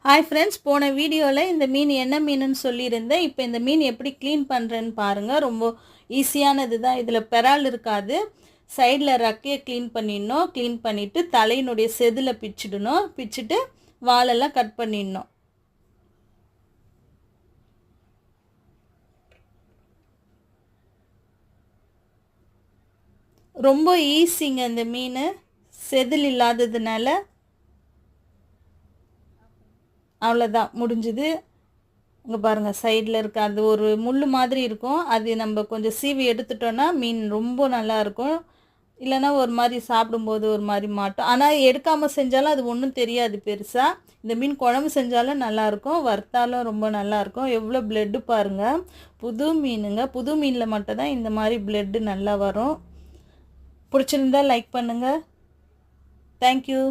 Hi friends, போன வீடியோவில் இந்த மீன் என்ன மீனுன்னு சொல்லியிருந்தேன். இப்போ இந்த மீன் எப்படி க்ளீன் பண்ணுறேன்னு பாருங்கள். ரொம்ப ஈஸியானது தான். இதில் பெறால் இருக்காது. சைடில் ரக்கையை க்ளீன் பண்ணிடணும். க்ளீன் பண்ணிவிட்டு தலையினுடைய செதில் பிச்சிடணும். பிச்சுட்டு வாலெல்லாம் கட் பண்ணிடணும். ரொம்ப ஈஸிங்க இந்த மீன், செதில் இல்லாததுனால. அவ்வளோதான், முடிஞ்சுது. இங்கே பாருங்கள், சைடில் இருக்க அது ஒரு முள் மாதிரி இருக்கும். அது நம்ம கொஞ்சம் சீவி எடுத்துட்டோன்னா மீன் ரொம்ப நல்லாயிருக்கும். இல்லைனா ஒரு மாதிரி சாப்பிடும்போது ஒரு மாதிரி மாட்டோம். ஆனால் எடுக்காமல் செஞ்சாலும் அது ஒன்றும் தெரியாது பெருசாக. இந்த மீன் குழம்பு செஞ்சாலும் நல்லாயிருக்கும், வறுத்தாலும் ரொம்ப நல்லாயிருக்கும். எவ்வளோ பிளட்டு பாருங்கள். புது மீனுங்க. புது மீனில் மட்டும்தான் இந்த மாதிரி பிளட்டு நல்லா வரும். பிடிச்சிருந்தா லைக் பண்ணுங்கள். தேங்க்யூ.